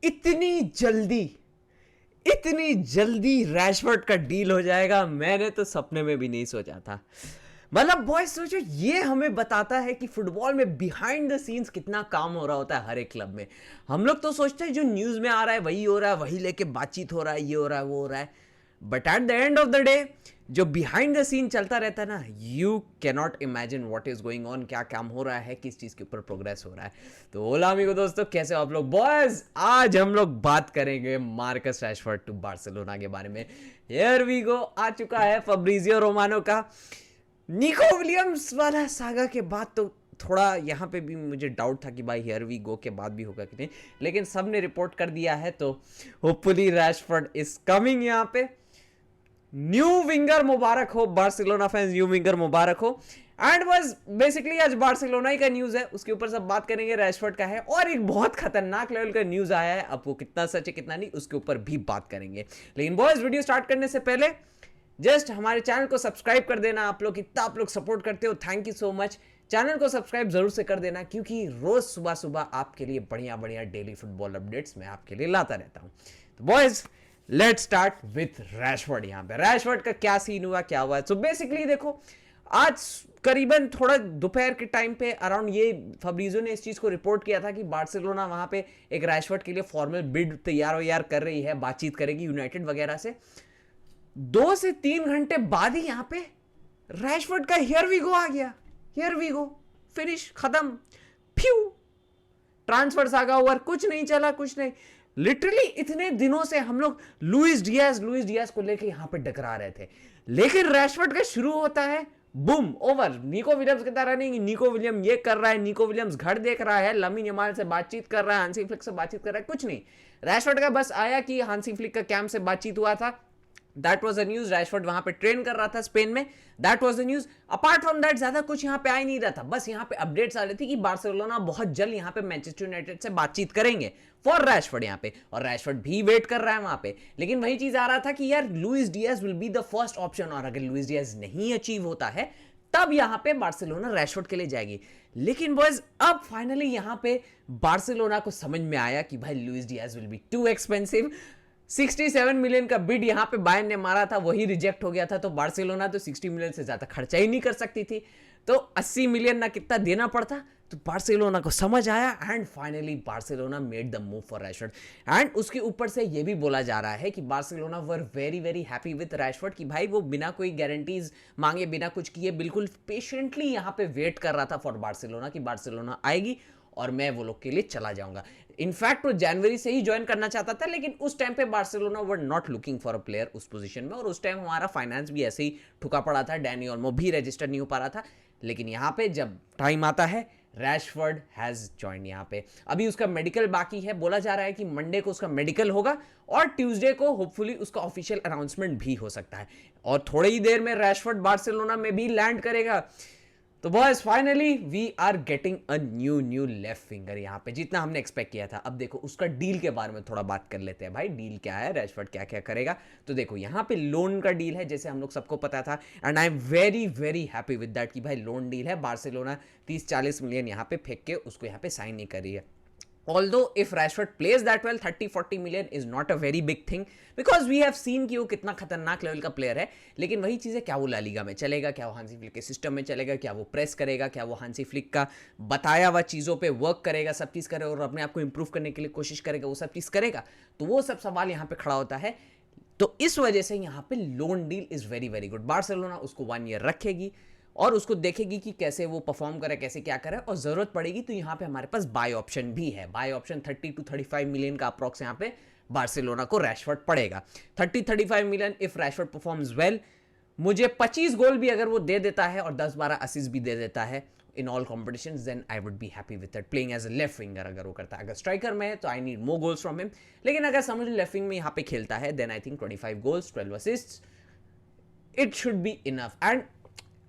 इतनी इतनी जल्दी रैशफोर्ड का डील हो जाएगा, मैंने तो सपने में भी नहीं सोचा था। मतलब बॉयज सोचो, ये हमें बताता है कि फुटबॉल में बिहाइंड द सीन्स कितना काम हो रहा होता है हर एक क्लब में। हम लोग तो सोचते हैं जो न्यूज़ में आ रहा है वही हो रहा है, वही लेके बातचीत हो रहा है, ये हो रहा है, वो हो रहा है। But at the end of the day जो बिहाइंड द सीन चलता रहता है ना, you cannot imagine what is going on, क्या काम हो रहा है, किस चीज़ के ऊपर प्रोग्रेस हो रहा है। तो ओला अमीगो दोस्तों, कैसे हो आप लोग? बॉयज आज हम लोग बात करेंगे मार्कस रैशफोर्ड टू बार्सिलोना के बारे में। हियर वी गो, आ चुका है फब्रिजियो रोमानो का निको विलियम्स वाला सागा के बाद। तो थोड़ा यहाँ पे भी मुझे डाउट था कि भाई हियर वी गो के बाद भी होगा कि नहीं, लेकिन सब ने रिपोर्ट कर दिया है। तो होपफुली रैशफोर्ड इज कमिंग। यहाँ पे न्यू विंगर मुबारक हो बार्सिलोना फैंस, न्यू विंगर मुबारक हो। एंड बस बेसिकली आज बार्सिलोना ही का न्यूज है, उसके ऊपर सब बात करेंगे। रैशफोर्ड का है और एक बहुत खतरनाक लेवल का न्यूज आया है, अब वो कितना सच है कितना नहीं उसके ऊपर भी बात करेंगे। लेकिन बॉयज वीडियो स्टार्ट करने से पहले जस्ट हमारे चैनल को सब्सक्राइब कर देना। आप लोग इतना आप लोग सपोर्ट करते हो, thank you so much. Channel को सब्सक्राइब जरूर से कर देना, क्योंकि रोज सुबह सुबह आपके लिए बढ़िया बढ़िया डेली फुटबॉल अपडेट्स मैं आपके लिए लाता रहता हूं। तो boys let's start with Rashford. यहाँ पे रैशफोर्ड का क्या सीन हुआ, क्या हुआ। सो बेसिकली देखो, आज करीबन थोड़ा दोपहर के टाइम पे अराउंड ये फब्रिजो ने इस चीज को रिपोर्ट किया था कि बार्सिलोना वहां पे एक रैशफोर्ड के लिए फॉर्मल बिड तैयार कर रही है, बातचीत करेगी यूनाइटेड वगैरह से। 2 से 3 घंटे बाद ही यहां पे रैशफोर्ड का हियर वी गो आ गया। हियर वी गो, फिनिश, खत्म, फ्यू, ट्रांसफर सागा ओवर, कुछ नहीं चला, कुछ नहीं। लिटरली इतने दिनों से हम लोग लुइस डियाज को लेके यहां पे डकरा रहे थे, लेकिन रैशफोर्ड का शुरू होता है, बूम, ओवर। निको विलियम्स की तरह नहीं, निको विलियम ये कर रहा है, निको विलियम्स घर देख रहा है, लामिन यमाल से बातचीत कर रहा है, हांसी फ्लिक से बातचीत कर रहा है, कुछ नहीं। रैशफोर्ड का बस आया कि हांसी फ्लिक का कैंप से बातचीत हुआ था, that was the news. Rashford वहां पे ट्रेन कर रहा था स्पेन में, that was the news. Apart from that ज्यादा कुछ यहाँ पे आ ही नहीं रहा था। बस यहाँ पे अपडेट्स आ रही थी कि बार्सिलोना बहुत जल्द यहाँ पे मैनचेस्टर यूनाइटेड से बातचीत करेंगे फॉर रैशफोर्ड यहाँ पे, और रैशफोर्ड भी वेट कर रहा है वहां पे। लेकिन वही चीज आ रहा था कि यार Luis Diaz will be the first option, और अगर लुइस डियाज नहीं अचीव होता है तब यहां पे बार्सिलोना रैशफोर्ड के लिए जाएगी। लेकिन बॉयज अब फाइनली यहां पे बार्सिलोना को समझ में आया कि भाई Luis Diaz will be too expensive. 67 million का बिड यहां पे बायर्न ने मारा था, वही रिजेक्ट हो गया था। तो बार्सिलोना तो 60 मिलियन से ज्यादा खर्चा ही नहीं कर सकती थी, तो 80 मिलियन ना कितना देना पड़ता। तो बार्सिलोना को समझ आया and finally Barcelona made the move for Rashford. And उसके ऊपर से ये भी बोला जा रहा है कि Barcelona were very very happy with Rashford, कि भाई वो बिना कोई गारंटीज मांगे, बिना कुछ किए, बिल्कुल पेशेंटली यहाँ पे वेट कर रहा था फॉर बार्सिलोना कि बार्सिलोना आएगी और मैं वो लोग के लिए चला जाऊंगा। इनफैक्ट वो जनवरी से ही ज्वाइन करना चाहता था, लेकिन उस टाइम पे Barcelona were not looking for a player उस पोजीशन में, और उस टाइम हमारा फाइनेंस भी ऐसे ही ठुका पड़ा था, डैनी ओल्मो भी रजिस्टर नहीं हो पा रहा था। लेकिन यहाँ पे जब टाइम आता है, रैशफोर्ड हैज जॉइन। यहाँ पे अभी उसका मेडिकल बाकी है, बोला जा रहा है कि मंडे को उसका मेडिकल होगा और ट्यूसडे को होपफुली उसका ऑफिशियल अनाउंसमेंट भी हो सकता है, और थोड़ी ही देर में रैशफोर्ड बार्सिलोना में भी लैंड करेगा। तो boys finally we are getting a new left winger यहाँ पे, जितना हमने एक्सपेक्ट किया था। अब देखो उसका डील के बारे में थोड़ा बात कर लेते हैं। भाई डील क्या है, रैशफोर्ड क्या क्या करेगा। तो देखो यहाँ पे लोन का डील है, जैसे हम लोग सबको पता था, and I am very very happy with that कि भाई लोन डील है। बार्सिलोना 30-40 मिलियन यहाँ पे फेंक के उसको यहाँ पे साइन नहीं कर रही है। Although if Rashford plays that well, 30-40 million is not a very big thing, because we have seen कि वो कितना खतरनाक लेवल का प्लेयर है। लेकिन वही चीज़ है, क्या वो ला लीगा में चलेगा, क्या वो हांसी फ्लिक के सिस्टम में चलेगा, क्या वो प्रेस करेगा, क्या वो हांसी फ्लिक का बताया हुआ चीज़ों पे वर्क करेगा, सब चीज़ करेगा और अपने आप को इंप्रूव करने के लिए कोशिश करेगा, वो सब चीज़ करेगा। तो वो सब सवाल यहाँ पे खड़ा होता है। तो इस वजह से यहाँ पे loan deal is very very good. Barcelona उसको 1 ईयर रखेगी और उसको देखेगी कि कैसे वो परफॉर्म करे, कैसे क्या करे, और जरूरत पड़ेगी तो यहाँ पे हमारे पास बाय ऑप्शन भी है। बाय ऑप्शन 30-35 मिलियन का अप्रॉक्स यहाँ पे बार्सिलोना को रैशफोर्ड पड़ेगा। 30-35 million if Rashford performs well, मुझे 25 गोल भी अगर वो दे देता है और 10-12 असिस्ट भी दे देता है in all competition, then I would be happy with it, playing as a left winger अगर वो करता है। अगर स्ट्राइकर में है तो I need more goals from him, लेकिन अगर समझ लेफ्ट विंग में यहाँ पे खेलता है, then I think 25 goals 12 assist it should be enough. And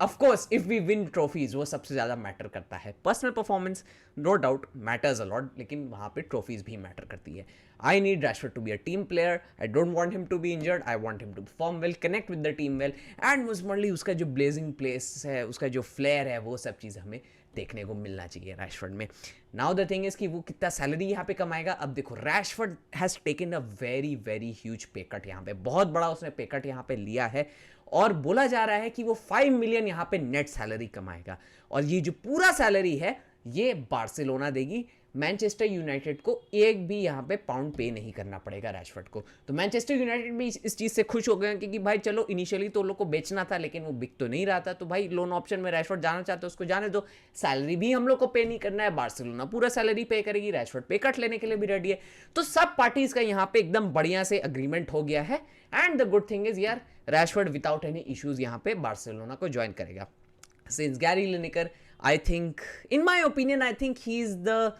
of course if we win trophies, वो सबसे ज्यादा मैटर करता है। Personal performance no doubt matters a lot, लेकिन वहां पे ट्रॉफीज भी मैटर करती है। I need Rashford to be a team player, I don't want him to be injured, I want him to perform well, connect with the team well, and most उसका जो blazing place है, उसका जो flare है, वो सब चीज़ हमें देखने को मिलना चाहिए रैशफोर्ड में। नाउ द थिंग इज कि वो कितना सैलरी यहाँ पे कमाएगा। अब देखो Rashford has taken a very very huge पे कट, यहाँ पे बहुत बड़ा उसने पे कट यहाँ पे लिया है और बोला जा रहा है कि वो 5 मिलियन यहाँ पे नेट सैलरी कमाएगा और ये जो पूरा सैलरी है ये बार्सिलोना देगी। मैनचेस्टर यूनाइटेड को एक भी यहाँ पे पाउंड पे नहीं करना पड़ेगा रैशफोर्ड को। तो मैनचेस्टर यूनाइटेड भी इस चीज़ से खुश हो गए कि भाई चलो इनिशियली तो लोग को बेचना था लेकिन वो बिक तो नहीं रहा था, तो भाई लोन ऑप्शन में रैशफोर्ड जाना चाहते हो उसको जाने दो, सैलरी भी हम लोग को पे नहीं करना है, बार्सिलोना पूरा सैलरी पे करेगी, रैशफोर्ड पे कट लेने के लिए भी रेडी है। तो सब पार्टीज का यहाँ पे एकदम बढ़िया से अग्रीमेंट हो गया है and the good thing is यार रैशफोर्ड विदाउट एनी इश्यूज यहाँ पे बार्सिलोना को ज्वाइन करेगा। Since Gary Lineker I think in my opinion I think he is the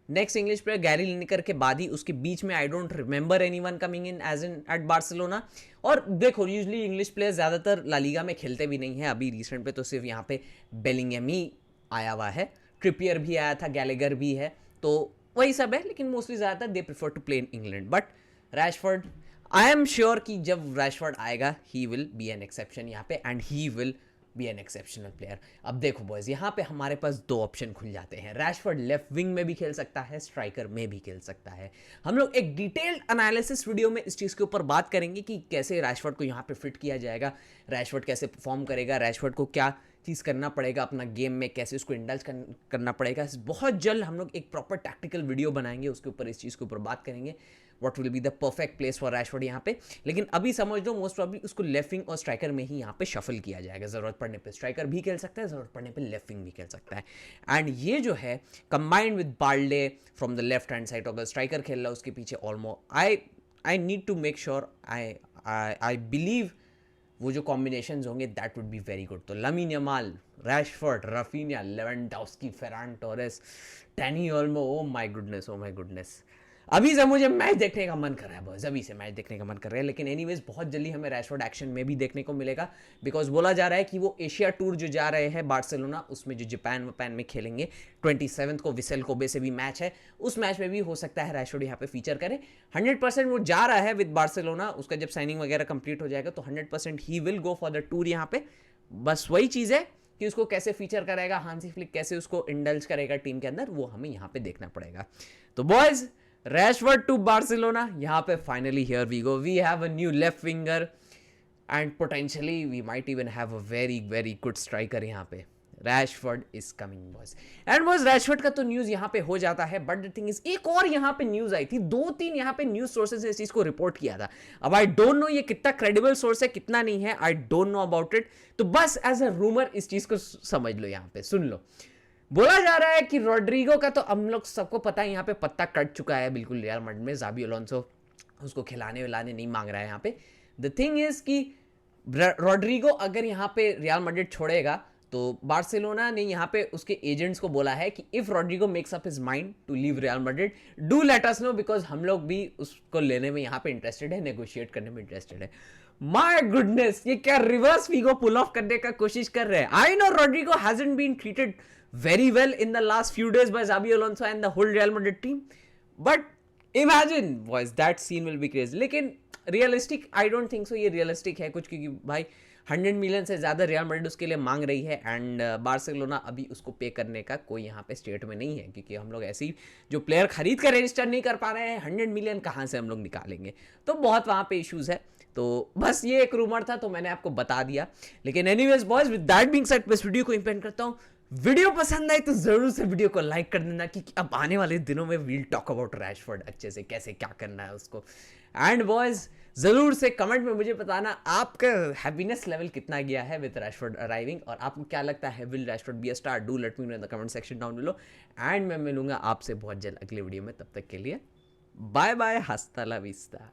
next English player, Gary Lineker के बाद ही उसके बीच में I don't remember anyone coming in as in at Barcelona. और देखो यूजुअली इंग्लिश प्लेयर ज़्यादातर La Liga में खेलते भी नहीं है, अभी रिसेंट पे तो सिर्फ यहाँ पे बेलिंगम ही आया हुआ है, ट्रिपियर भी आया था, गैलेगर भी है, तो वही सब है, लेकिन मोस्टली ज़्यादातर they prefer to play in England. But Rashford I am sure कि जब रैशफोर्ड आएगा he will be an exception यहाँ पे and he will be an exceptional player. अब देखो बॉयज यहाँ पे हमारे पास दो ऑप्शन खुल जाते हैं, रैशफोर्ड लेफ्ट विंग में भी खेल सकता है, स्ट्राइकर में भी खेल सकता है। हम लोग एक डिटेल्ड एनालिसिस वीडियो में इस चीज़ के ऊपर बात करेंगे कि कैसे रैशफोर्ड को यहाँ पे फिट किया जाएगा, रैशफोर्ड कैसे परफॉर्म करेगा, रैशफोर्ड को क्या चीज़ करना पड़ेगा अपना गेम में, कैसे उसको इंडल्ज करना पड़ेगा। बहुत जल्द हम लोग एक प्रॉपर टैक्टिकल वीडियो बनाएंगे, उसके ऊपर इस चीज़ के ऊपर बात करेंगे what will be the perfect place for Rashford यहाँ पे। लेकिन अभी समझ लो मोस्ट प्रॉब्ली उसको लेफ्ट विंग और स्ट्राइकर में ही यहाँ पे शफल किया जाएगा, ज़रूरत पड़ने पे स्ट्राइकर भी खेल सकता है, ज़रूरत पड़ने पे लेफ्ट विंग भी खेल सकता है। एंड ये जो है combined with Balde from the left hand side, अगर स्ट्राइकर खेल रहा है उसके पीछे Olmo I need to make sure I believe वो जो कॉम्बिनेशंस होंगे that would be very good. तो Lamine Yamal, Rashford, Raphinha, Lewandowski, Ferran Torres, Dani Olmo, oh my goodness. अभी से मुझे मैच देखने का मन कर रहा है बॉयज, अभी से मैच देखने का मन कर रहा है। लेकिन एनीवेज बहुत जल्दी हमें रैशफोर्ड एक्शन में भी देखने को मिलेगा, बिकॉज बोला जा रहा है कि वो एशिया टूर जो जा रहे हैं बार्सिलोना, उसमें जो जापान में खेलेंगे 27 को विसेल कोबे से भी मैच है, उस मैच में भी हो सकता है रैशफोर्ड यहाँ पे फीचर करे। 100% वो जा रहा है विद बार्सिलोना, उसका जब साइनिंग वगैरह कंप्लीट हो जाएगा तो 100% he will go for the tour यहाँ पे। बस वही चीज़ है कि उसको कैसे फीचर करेगा हांसी फ्लिक, कैसे उसको इंडल्ज करेगा टीम के अंदर, वो हमें यहाँ पे देखना पड़ेगा। तो बॉयज रैशफोर्ड टू बार्सिलोना, यहाँ पे finally here we go, we have a new left winger and potentially we might even have a very very good striker यहाँ पे। Rashford is coming boys and boys Rashford का तो news यहाँ पे हो जाता है, बट द थिंग इज एक और यहाँ पे न्यूज आई थी, 2-3 यहाँ पे न्यूज सोर्सेज ने इस चीज को रिपोर्ट किया था। अब आई डोंट नो ये कितना क्रेडिबल सोर्स है कितना नहीं है, I don't know about it, तो बस एज अ रूमर इस चीज को समझ लो, यहाँ पे सुन लो। बोला जा रहा है कि रोड्रिगो का तो हम लोग सबको पता है यहाँ पे पत्ता कट चुका है बिल्कुल रियल मैड्रिड में, जाबी अलोंसो उसको खिलाने विलाने नहीं मांग रहा है यहाँ पे। द थिंग इज कि रोड्रिगो अगर यहाँ पे रियल मैड्रिड छोड़ेगा तो बार्सिलोना ने यहाँ पे उसके एजेंट्स को बोला है कि if Rodrigo makes up his mind to leave Real Madrid do let us know, because हम लोग भी उसको लेने में यहाँ पे इंटरेस्टेड है, नेगोशिएट करने में इंटरेस्टेड है। माय गुडनेस, ये क्या रिवर्स फिगो पुल ऑफ करने का कोशिश कर रहे हैं। I know Rodrigo hasn't been treated very well in the last few days by Xabi Alonso and the whole Real Madrid team, but imagine boys that scene will be crazy। लेकिन realistic I don't think so ये realistic है कुछ, क्योंकि भाई 100 million से ज़्यादा real Madrid उसके लिए मांग रही है एंड बार्सिलोना अभी उसको पे करने का कोई यहाँ पे स्टेट में नहीं है, क्योंकि हम लोग ऐसी जो प्लेयर खरीद कर रजिस्टर नहीं कर पा रहे हैं, 100 मिलियन कहाँ से हम लोग निकालेंगे, तो बहुत वहाँ पे इश्यूज़ है। तो बस ये एक रूमर था तो मैंने आपको बता दिया। लेकिन anyways boys with that being said मैं इस वीडियो को इंपेंड करता हूँ। वीडियो पसंद आई तो जरूर से वीडियो को लाइक कर देना, कि अब आने वाले दिनों में वील टॉक अबाउट रैशफोर्ड अच्छे से, कैसे क्या करना है उसको। एंड बॉयज जरूर से कमेंट में मुझे बताना आपका हैप्पीनेस लेवल कितना गया है विद रैशफोर्ड अराइविंग, और आपको क्या लगता है will Rashford be a star, do let me know in the comment section down below. And मैं मिलूंगा आपसे बहुत जल्द अगले वीडियो में, तब तक के लिए बाय बाय, हस्ता ला विस्ता।